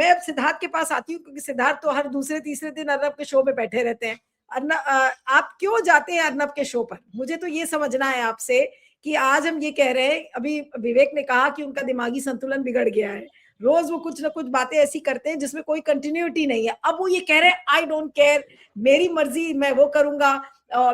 मैं अब सिद्धार्थ के पास आती हूँ, क्योंकि सिद्धार्थ तो हर दूसरे तीसरे दिन अर्नब के शो में बैठे रहते हैं। आप क्यों जाते हैं अर्नब के शो पर? मुझे तो ये समझना है आपसे कि आज हम ये कह रहे हैं, अभी विवेक ने कहा कि उनका दिमागी संतुलन बिगड़ गया है, रोज वो कुछ ना कुछ बातें ऐसी करते हैं जिसमें कोई कंटिन्यूटी नहीं है। अब वो ये कह रहे हैं आई डोंट केयर, मेरी मर्जी, मैं वो करूंगा,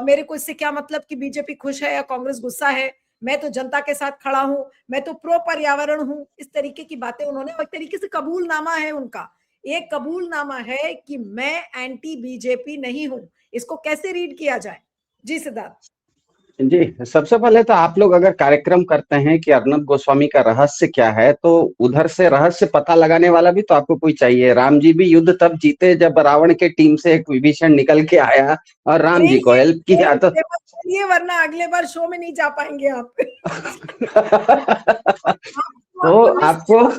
मेरे को इससे क्या मतलब कि बीजेपी खुश है या कांग्रेस गुस्सा है, मैं तो जनता के साथ खड़ा हूं, मैं तो प्रो पर्यावरण हूं। इस तरीके की बातें उन्होंने, एक तरीके से कबूलनामा है उनका, एक कबूलनामा है कि मैं एंटी बीजेपी नहीं हूं। इसको कैसे रीड किया जाए? जी सिद्धार्थ जी, सबसे पहले तो आप लोग अगर कार्यक्रम करते हैं कि अर्नब गोस्वामी का रहस्य क्या है, तो उधर से रहस्य पता लगाने वाला भी तो आपको कोई चाहिए। राम जी भी युद्ध तब जीते जब रावण के टीम से एक विभीषण निकल के आया और राम जी को हेल्प किया। तो चलिए, वरना अगले बार शो में नहीं जा पाएंगे आप। तो आपको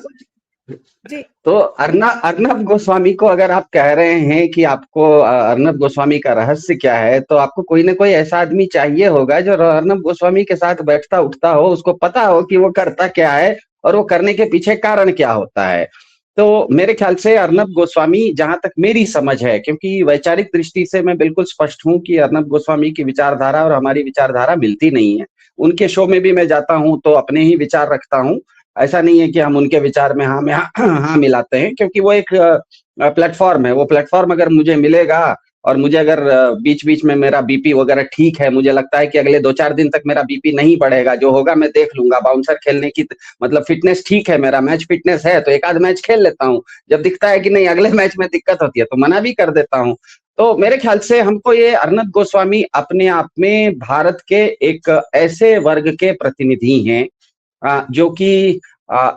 जी, तो अर्नब गोस्वामी को अगर आप कह रहे हैं कि आपको अर्नब गोस्वामी का रहस्य क्या है, तो आपको कोई ना कोई ऐसा आदमी चाहिए होगा जो अर्नब गोस्वामी के साथ बैठता उठता हो, उसको पता हो कि वो करता क्या है और वो करने के पीछे कारण क्या होता है। तो मेरे ख्याल से अर्नब गोस्वामी, जहां तक मेरी समझ है, क्योंकि वैचारिक दृष्टि से मैं बिल्कुल स्पष्ट हूं कि अर्नब गोस्वामी की विचारधारा और हमारी विचारधारा मिलती नहीं है। उनके शो में भी मैं जाता हूं तो अपने ही विचार रखता हूं, ऐसा नहीं है कि हम उनके विचार में हाँ में हाँ मिलाते हैं, क्योंकि वो एक प्लेटफॉर्म है। वो प्लेटफॉर्म अगर मुझे मिलेगा और मुझे अगर बीच बीच में मेरा बीपी वगैरह ठीक है, मुझे लगता है कि अगले 2-4 दिन तक मेरा बीपी नहीं बढ़ेगा, जो होगा मैं देख लूंगा, बाउंसर खेलने की मतलब फिटनेस ठीक है, मेरा मैच फिटनेस है, तो एक आध मैच खेल लेता हूँ। जब दिखता है कि नहीं अगले मैच में दिक्कत होती है तो मना भी कर देता हूँ। तो मेरे ख्याल से हमको ये अर्नब गोस्वामी अपने आप में भारत के एक ऐसे वर्ग के प्रतिनिधि हैं जो कि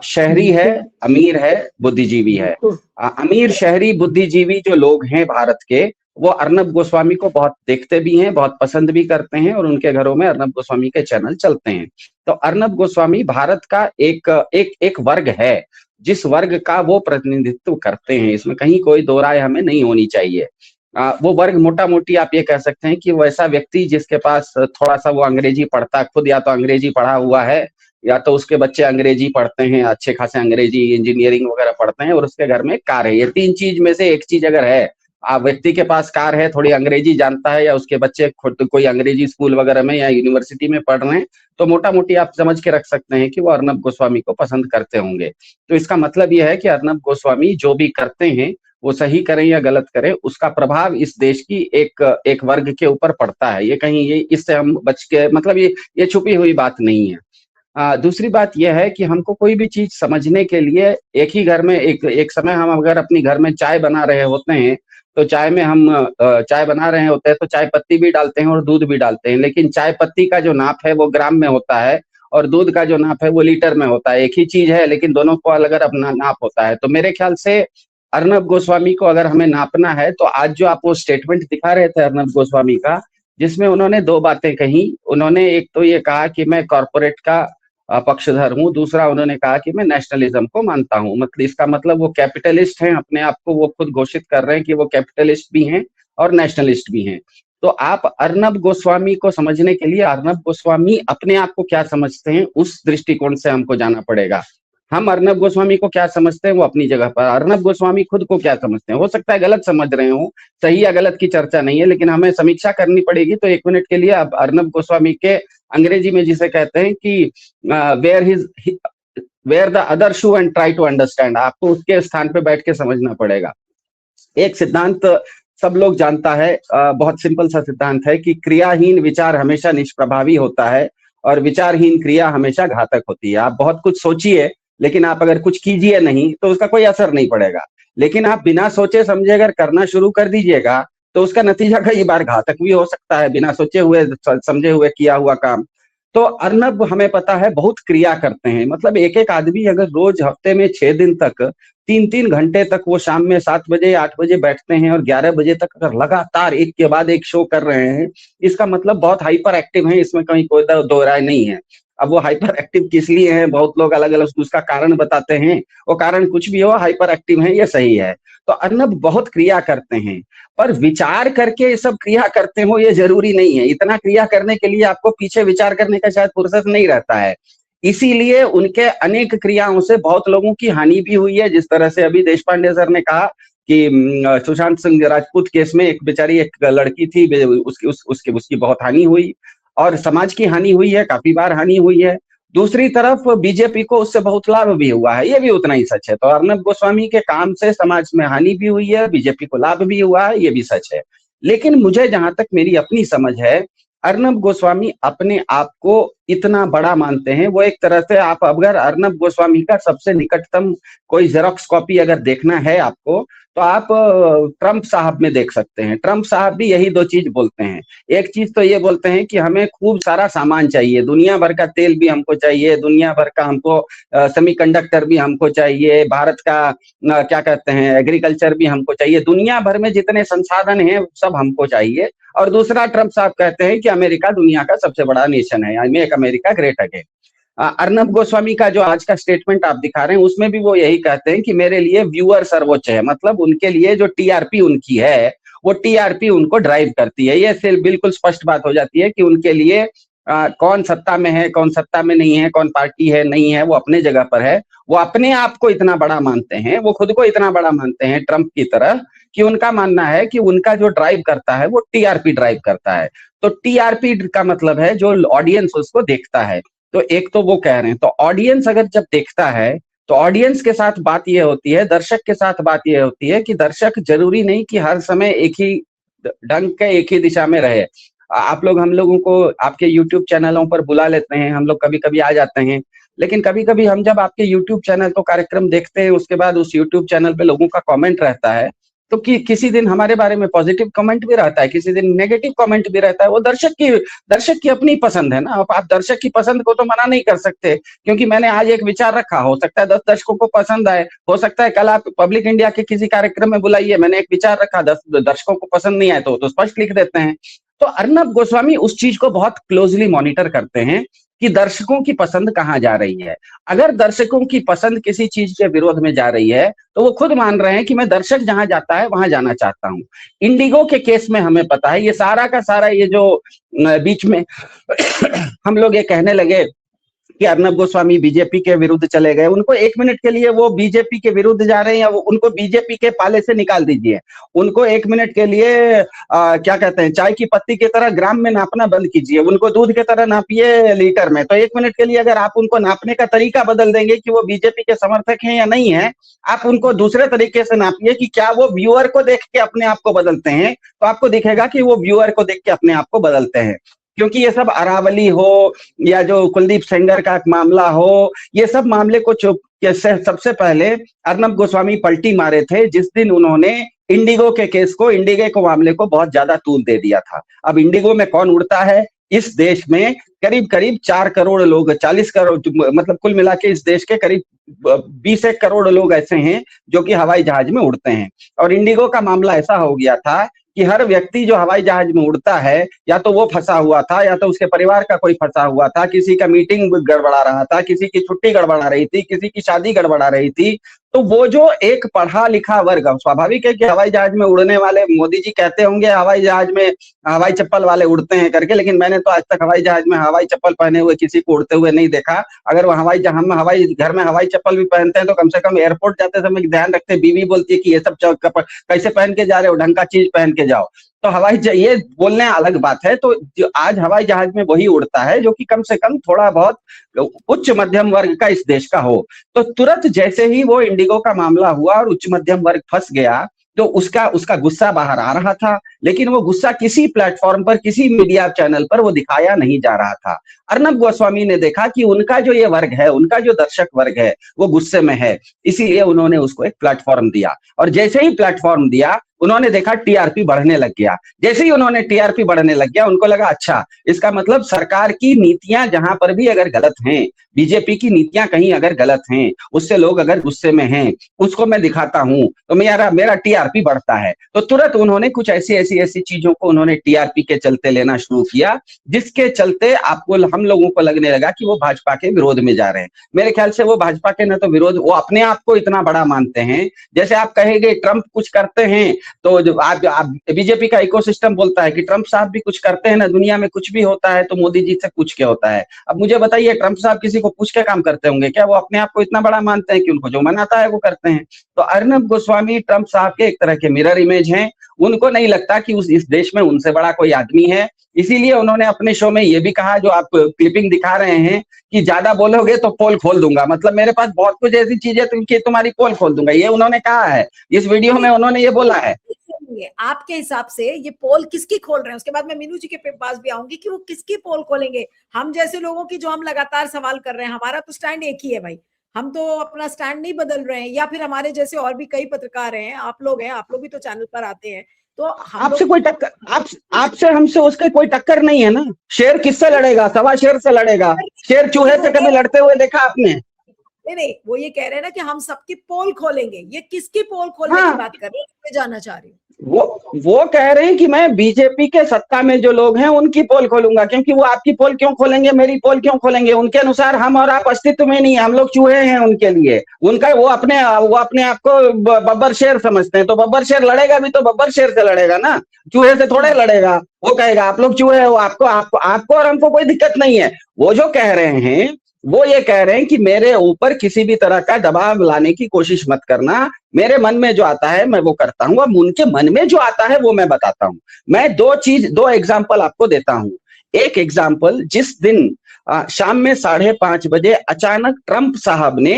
शहरी है, अमीर है, बुद्धिजीवी है। अमीर शहरी बुद्धिजीवी जो लोग हैं भारत के, वो अर्नब गोस्वामी को बहुत देखते भी हैं, बहुत पसंद भी करते हैं, और उनके घरों में अर्नब गोस्वामी के चैनल चलते हैं। तो अर्नब गोस्वामी भारत का एक वर्ग है, जिस वर्ग का वो प्रतिनिधित्व करते हैं, इसमें कहीं कोई दो राय हमें नहीं होनी चाहिए। वो वर्ग मोटा मोटी आप ये कह सकते हैं कि वैसा व्यक्ति जिसके पास थोड़ा सा वो अंग्रेजी पढ़ता, खुद या तो अंग्रेजी पढ़ा हुआ है या तो उसके बच्चे अंग्रेजी पढ़ते हैं, अच्छे खासे अंग्रेजी इंजीनियरिंग वगैरह पढ़ते हैं, और उसके घर में कार है। ये तीन चीज में से एक चीज अगर है, व्यक्ति के पास कार है, थोड़ी अंग्रेजी जानता है, या उसके बच्चे खुद कोई अंग्रेजी स्कूल वगैरह में या यूनिवर्सिटी में पढ़ रहे हैं, तो मोटा मोटी आप समझ के रख सकते हैं कि वो अर्नब गोस्वामी को पसंद करते होंगे। तो इसका मतलब यह है कि अर्नब गोस्वामी जो भी करते हैं, वो सही करें या गलत करें, उसका प्रभाव इस देश की एक वर्ग के ऊपर पड़ता है। ये कहीं ये इससे हम बच के, मतलब ये छुपी हुई बात नहीं है। दूसरी बात यह है कि हमको कोई भी चीज समझने के लिए एक ही घर में एक समय हम अगर अपनी घर में चाय बना रहे होते हैं, तो चाय में हम चाय बना रहे होते हैं तो चाय पत्ती भी डालते हैं और दूध भी डालते हैं, लेकिन चाय पत्ती का जो नाप है वो ग्राम में होता है और दूध का जो नाप है वो लीटर में होता है। एक ही चीज है लेकिन दोनों को अलग अलग अपना नाप होता है। तो मेरे ख्याल से अर्नब गोस्वामी को अगर हमें नापना है, तो आज जो आप वो स्टेटमेंट दिखा रहे थे अर्नब गोस्वामी का, जिसमें उन्होंने दो बातें कही। उन्होंने एक तो ये कहा कि मैं कॉरपोरेट का पक्षधर हूँ, दूसरा उन्होंने कहा कि मैं नेशनलिज्म को मानता हूँ। मतलब इसका मतलब वो कैपिटलिस्ट हैं, अपने आप को वो खुद घोषित कर रहे हैं कि वो कैपिटलिस्ट भी हैं और नेशनलिस्ट भी हैं। तो आप अर्नब गोस्वामी को समझने के लिए अर्नब गोस्वामी अपने आप को क्या समझते हैं, उस दृष्टिकोण से हमको जाना पड़ेगा। हम अर्नब गोस्वामी को क्या समझते हैं वो अपनी जगह पर, अर्नब गोस्वामी खुद को क्या समझते हैं, हो सकता है गलत समझ रहे हो, सही या गलत की चर्चा नहीं है, लेकिन हमें समीक्षा करनी पड़ेगी। तो 1 मिनट के लिए आप अर्नब गोस्वामी के अंग्रेजी में जिसे कहते हैं कि wear the other shoe and try to understand, आपको उसके स्थान पे बैठ के समझना पड़ेगा। एक सिद्धांत सब लोग जानता है, बहुत सिंपल सा सिद्धांत है कि क्रियाहीन विचार हमेशा निष्प्रभावी होता है और विचारहीन क्रिया हमेशा घातक होती है। आप बहुत कुछ सोचिए, लेकिन आप अगर कुछ कीजिए नहीं तो उसका कोई असर नहीं पड़ेगा। लेकिन आप बिना सोचे समझे अगर करना शुरू कर दीजिएगा तो उसका नतीजा कई बार घातक भी हो सकता है, बिना सोचे हुए समझे हुए किया हुआ काम। तो अर्नब हमें पता है बहुत क्रिया करते हैं, मतलब एक एक आदमी अगर रोज हफ्ते में 6 दिन तक 3-3 घंटे तक वो शाम में 7 बजे 8 बजे बैठते हैं और 11 बजे तक अगर लगातार एक के बाद एक शो कर रहे हैं, इसका मतलब बहुत हाइपर एक्टिव है, इसमें कहीं कोई दो राय नहीं है। अब वो हाइपर एक्टिव किस लिए हैं, बहुत लोग अलग अलग उसका कारण बताते हैं, वो कारण कुछ भी हो, हाइपर एक्टिव है ये सही है। तो अर्नब बहुत क्रिया करते हैं, पर विचार करके ये सब क्रिया करते हो ये जरूरी नहीं है। इतना क्रिया करने के लिए आपको पीछे विचार करने का शायद फुर्सत नहीं रहता है। इसीलिए उनके अनेक क्रियाओं से बहुत लोगों की हानि भी हुई है। जिस तरह से अभी देश पांडे सर ने कहा कि सुशांत सिंह राजपूत केस में एक बेचारी एक लड़की थी, उसकी बहुत हानि हुई और समाज की हानि हुई है, काफी बार हानि हुई है। दूसरी तरफ बीजेपी को उससे बहुत लाभ भी हुआ है, ये भी उतना ही सच है। तो अर्नब गोस्वामी के काम से समाज में हानि भी हुई है, बीजेपी को लाभ भी हुआ है, ये भी सच है। लेकिन मुझे जहां तक मेरी अपनी समझ है, अर्नब गोस्वामी अपने आप को इतना बड़ा मानते हैं। वो एक तरह से, आप अगर अर्नब गोस्वामी का सबसे निकटतम कोई जेरोक्स कॉपी अगर देखना है आपको, तो आप ट्रंप साहब में देख सकते हैं। ट्रंप साहब भी यही दो चीज बोलते हैं। एक चीज तो ये बोलते हैं कि हमें खूब सारा सामान चाहिए, दुनिया भर का तेल भी हमको चाहिए, दुनिया भर का हमको सेमीकंडक्टर भी हमको चाहिए, भारत का क्या कहते हैं एग्रीकल्चर भी हमको चाहिए, दुनिया भर में जितने संसाधन हैं सब हमको चाहिए। और दूसरा, ट्रंप साहब कहते हैं कि अमेरिका दुनिया का सबसे बड़ा नेशन है, make America great again. Arnab Goswami का जो आज का स्टेटमेंट आप दिखा रहे हैं, उसमें भी वो यही कहते हैं कि मेरे लिए व्यूअर सर्वोच्च है। मतलब उनके लिए जो टीआरपी उनकी है, वो टीआरपी उनको ड्राइव करती है। ये सिर्फ बिल्कुल स्पष्ट बात हो जाती है कि उनके लिए कौन सत्ता में है, कौन सत्ता में नहीं है, कौन पार्टी है नहीं है, वो अपने जगह पर है। वो अपने आप को इतना बड़ा मानते हैं, वो खुद को इतना बड़ा मानते हैं ट्रंप की तरह, कि उनका मानना है कि उनका जो ड्राइव करता है वो टीआरपी ड्राइव करता है। तो टीआरपी का मतलब है जो ऑडियंस उसको देखता है। तो एक तो वो कह रहे हैं, तो ऑडियंस अगर जब देखता है, तो ऑडियंस के साथ बात ये होती है, दर्शक के साथ बात ये होती है कि दर्शक जरूरी नहीं कि हर समय एक ही ढंग के एक ही दिशा में रहे। आप लोग हम लोगों को आपके यूट्यूब चैनलों पर बुला लेते हैं, हम लोग कभी कभी आ जाते हैं, लेकिन कभी कभी हम जब आपके यूट्यूब चैनल को कार्यक्रम देखते हैं, उसके बाद उस यूट्यूब चैनल पे लोगों का कमेंट रहता है, तो किसी दिन हमारे बारे में पॉजिटिव कमेंट भी रहता है, किसी दिन नेगेटिव कमेंट भी रहता है। वो दर्शक की अपनी पसंद है ना। आप दर्शक की पसंद को तो मना नहीं कर सकते, क्योंकि मैंने आज एक विचार रखा, हो सकता है 10 दर्शकों को पसंद आए, हो सकता है कल आप पब्लिक इंडिया के किसी कार्यक्रम में बुलाइए, मैंने एक विचार रखा, 10 दर्शकों को पसंद नहीं आए तो स्पष्ट लिख देते हैं। तो अर्नब गोस्वामी उस चीज को बहुत क्लोजली मॉनिटर करते हैं कि दर्शकों की पसंद कहाँ जा रही है। अगर दर्शकों की पसंद किसी चीज के विरोध में जा रही है, तो वो खुद मान रहे हैं कि मैं दर्शक जहां जाता है वहां जाना चाहता हूं। इंडिगो के केस में हमें पता है, ये सारा का सारा ये जो बीच में हम लोग ये कहने लगे कि अर्नब गोस्वामी बीजेपी के विरुद्ध चले गए, उनको एक मिनट के लिए वो बीजेपी के विरुद्ध जा रहे हैं, या उनको बीजेपी के पाले से निकाल दीजिए। उनको एक मिनट के लिए क्या कहते हैं, चाय की पत्ती की तरह ग्राम में नापना बंद कीजिए, उनको दूध की तरह नापिए लीटर में। तो एक मिनट के लिए अगर आप उनको नापने का तरीका बदल देंगे कि वो बीजेपी के समर्थक हैं या नहीं है, आप उनको दूसरे तरीके से नापिए कि क्या वो व्यूअर को देख के अपने आप को बदलते हैं, तो आपको दिखेगा कि वो व्यूअर को देख के अपने आप को बदलते हैं। क्योंकि ये सब अरावली हो या जो कुलदीप सेंगर का मामला हो, ये सब मामले को सबसे पहले अर्नब गोस्वामी पलटी मारे थे जिस दिन उन्होंने इंडिगो के केस को, इंडिगो को मामले को बहुत ज्यादा तूल दे दिया था। अब इंडिगो में कौन उड़ता है? इस देश में करीब करीब 4 करोड़ लोग, 40 करोड़, मतलब कुल मिला के इस देश के करीब 20 करोड़ लोग ऐसे हैं जो कि हवाई जहाज में उड़ते हैं। और इंडिगो का मामला ऐसा हो गया था कि हर व्यक्ति जो हवाई जहाज में उड़ता है, या तो वो फंसा हुआ था, या तो उसके परिवार का कोई फंसा हुआ था, किसी का मीटिंग गड़बड़ा रहा था, किसी की छुट्टी गड़बड़ा रही थी, किसी की शादी गड़बड़ा रही थी। तो वो जो एक पढ़ा लिखा वर्ग, स्वाभाविक है कि हवाई जहाज में उड़ने वाले, मोदी जी कहते होंगे हवाई जहाज में हवाई चप्पल वाले उड़ते हैं करके, लेकिन मैंने तो आज तक हवाई जहाज में हवाई चप्पल पहने हुए किसी को उड़ते हुए नहीं देखा। अगर वो हम हवाई घर में हवाई चप्पल भी पहनते हैं तो कम से कम एयरपोर्ट जाते समय ध्यान रखते हैं, बीवी बोलती है कि ये सब कैसे पहन के जा रहे हो, ढंग का चीज पहन के जाओ। तो ये बोलने अलग बात है। तो जो आज हवाई जहाज में वही उड़ता है जो कि कम से कम थोड़ा बहुत उच्च मध्यम वर्ग का इस देश का हो। तो तुरंत जैसे ही वो इंडिगो का मामला हुआ और उच्च मध्यम वर्ग फंस गया, तो उसका गुस्सा बाहर आ रहा था, लेकिन वो गुस्सा किसी प्लेटफॉर्म पर, किसी मीडिया चैनल पर वो दिखाया नहीं जा रहा था। अर्नब गोस्वामी ने देखा कि उनका जो ये वर्ग है, उनका जो दर्शक वर्ग है, वो गुस्से में है, इसीलिए उन्होंने उसको एक प्लेटफॉर्म दिया। और जैसे ही प्लेटफॉर्म दिया, उन्होंने देखा टीआरपी बढ़ने लग गया। जैसे ही उन्होंने टीआरपी बढ़ने लग गया, उनको लगा अच्छा, इसका मतलब सरकार की नीतियां जहां पर भी अगर गलत हैं, बीजेपी की नीतियां कहीं अगर गलत हैं, उससे लोग अगर गुस्से में हैं, उसको मैं दिखाता हूं तो मेरा टीआरपी बढ़ता है। तो तुरंत उन्होंने कुछ ऐसी ऐसी ऐसी चीजों को उन्होंने टीआरपी के चलते लेना शुरू किया, जिसके चलते आपको हम लोगों को लगने लगा कि वो भाजपा के विरोध में जा रहे हैं। मेरे ख्याल से वो भाजपा के न तो विरोध, वो अपने आप को इतना बड़ा मानते हैं। जैसे आप कहेंगे ट्रंप कुछ करते हैं तो जो आप बीजेपी का इकोसिस्टम बोलता है कि ट्रंप साहब भी कुछ करते हैं ना, दुनिया में कुछ भी होता है तो मोदी जी से पूछ के होता है। अब मुझे बताइए, ट्रंप साहब किसी को पूछ के काम करते होंगे क्या? वो अपने आप को इतना बड़ा मानते हैं कि उनको जो मन आता है वो करते हैं। तो अर्नब गोस्वामी ट्रंप साहब के एक तरह के मिरर इमेज हैं। उनको नहीं लगता कि इस देश में उनसे बड़ा कोई आदमी है, इसीलिए उन्होंने अपने शो में ये भी कहा, जो आप क्लिपिंग दिखा रहे हैं, कि ज्यादा बोलोगे तो पोल खोल दूंगा, मतलब मेरे पास बहुत कुछ ऐसी चीजें कि तुम्हारी पोल खोल दूंगा, ये उन्होंने कहा है इस वीडियो में, उन्होंने ये बोला है। आपके हिसाब से ये पोल किसकी खोल रहे हैं? उसके बाद मैं मीनू जी के पास भी आऊंगी कि वो किसकी पोल खोलेंगे। हम जैसे लोगों की जो हम लगातार सवाल कर रहे हैं, हमारा तो स्टैंड एक ही है भाई, हम तो अपना स्टैंड नहीं बदल रहे हैं। या फिर हमारे जैसे और भी कई पत्रकार हैं, आप लोग हैं, आप लोग भी तो चैनल पर आते हैं, तो आपसे कोई टक्कर, आपसे हमसे उसके कोई टक्कर नहीं है ना। शेर किससे लड़ेगा? सवा शेर से लड़ेगा। शेर चूहे से कभी लड़ते हुए देखा आपने? नहीं, वो ये कह रहे हैं ना कि हम सबकी पोल खोलेंगे। ये किसकी पोल खोलने की बात कर रहे हैं, मैं जानना चाह रही हूँ। वो कह रहे हैं कि मैं बीजेपी के सत्ता में जो लोग हैं उनकी पोल खोलूंगा, क्योंकि वो आपकी पोल क्यों खोलेंगे, मेरी पोल क्यों खोलेंगे? उनके अनुसार हम और आप अस्तित्व में नहीं है, हम लोग चूहे हैं उनके लिए। उनका वो अपने आप को बब्बर शेर समझते हैं, तो बब्बर शेर लड़ेगा भी तो बब्बर शेर से लड़ेगा ना, चूहे से थोड़े लड़ेगा। वो कहेगा आप लोग चूहे हो, आपको और हमको कोई दिक्कत नहीं है। वो जो कह रहे हैं, वो ये कह रहे हैं कि मेरे ऊपर किसी भी तरह का दबाव लाने की कोशिश मत करना, मेरे मन में जो आता है मैं वो करता हूं। अब उनके मन में जो आता है वो मैं बताता हूं। मैं दो एग्जाम्पल आपको देता हूं। एक एग्जाम्पल, जिस दिन शाम में 5:30 बजे अचानक ट्रंप साहब ने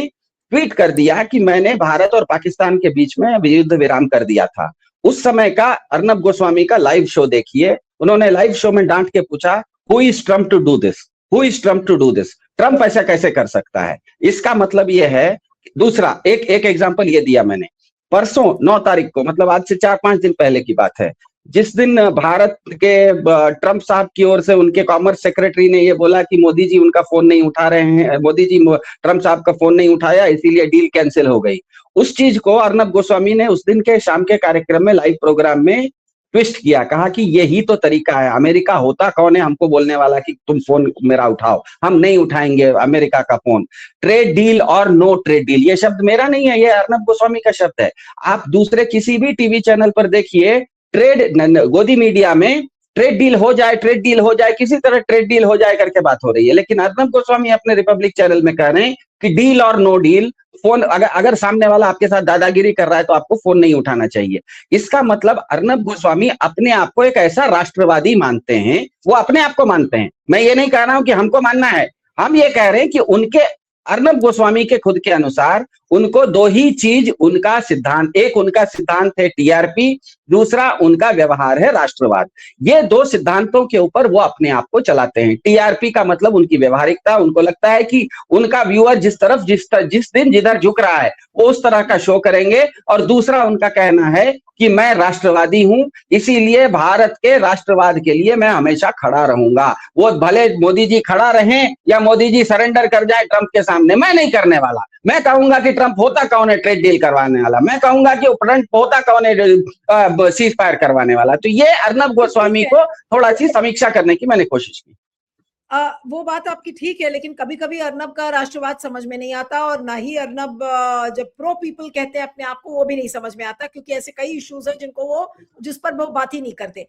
ट्वीट कर दिया कि मैंने भारत और पाकिस्तान के बीच में युद्ध विराम कर दिया था। उस समय का अर्नब गोस्वामी का लाइव शो देखिए। उन्होंने लाइव शो में डांट के पूछा, who is Trump to do this, who is Trump to do this, Trump ऐसा कैसे कर सकता है? इसका मतलब यह है। दूसरा एक एग्जांपल ये दिया मैंने, परसों 9 तारीख को, मतलब आज से 4-5 दिन पहले की बात है, जिस दिन भारत के ट्रंप साहब की ओर से उनके कॉमर्स सेक्रेटरी ने ये बोला कि मोदी जी उनका फोन नहीं उठा रहे हैं, मोदी जी ट्रंप साहब का फोन नहीं उठाया इसीलिए डील कैंसिल हो गई। उस चीज को अर्नब गोस्वामी ने उस दिन के शाम के कार्यक्रम में, लाइव प्रोग्राम में ट्विस्ट किया, कहा कि यही तो तरीका है। अमेरिका होता कौन है हमको बोलने वाला कि तुम फोन मेरा उठाओ, हम नहीं उठाएंगे अमेरिका का फोन। ट्रेड डील और नो ट्रेड डील, ये शब्द मेरा नहीं है, ये अर्नब गोस्वामी का शब्द है। आप दूसरे किसी भी टीवी चैनल पर देखिए, गोदी मीडिया में ट्रेड डील हो जाए, ट्रेड डील हो जाए, किसी तरह ट्रेड डील हो जाए करके बात हो रही है। लेकिन अर्नब गोस्वामी अपने रिपब्लिक चैनल में कह रहे हैं कि डील और नो डील, फोन अगर सामने वाला आपके साथ दादागिरी कर रहा है तो आपको फोन नहीं उठाना चाहिए। इसका मतलब अर्नब गोस्वामी अपने आप को एक ऐसा राष्ट्रवादी मानते हैं, वो अपने आप को मानते हैं। मैं ये नहीं कह रहा हूं कि हमको मानना है, हम ये कह रहे हैं कि उनके, अर्नब गोस्वामी के खुद के अनुसार उनको दो ही चीज, उनका सिद्धांत, एक उनका सिद्धांत है टीआरपी, दूसरा उनका व्यवहार है राष्ट्रवाद। ये दो सिद्धांतों के ऊपर वो अपने आप को चलाते हैं। टीआरपी का मतलब उनकी व्यवहारिकता, उनको लगता है कि उनका व्यूअर जिस दिन जिधर झुक रहा है वो उस तरह का शो करेंगे। और दूसरा उनका कहना है कि मैं राष्ट्रवादी हूं, इसीलिए भारत के राष्ट्रवाद के लिए मैं हमेशा खड़ा रहूंगा। वो भले मोदी जी खड़ा रहें या मोदी जी सरेंडर कर जाए ट्रंप के सामने, मैं नहीं करने वाला। मैं कहूंगा कि ट्रंप होता कौन है ट्रेड डील करवाने वाला, मैं कहूंगा कि ट्रंप होता कौन है सीज फायर करवाने वाला। तो ये अर्नब गोस्वामी को थोड़ा सी समीक्षा करने की मैंने कोशिश की। वो बात आपकी ठीक है, लेकिन कभी कभी अर्नब का राष्ट्रवाद समझ में नहीं आता, और ना ही अर्नब जब प्रो पीपल कहते हैं अपने आप को, वो भी नहीं समझ में आता, क्योंकि ऐसे कई इश्यूज हैं जिनको वो, जिस पर वो बात ही नहीं करते।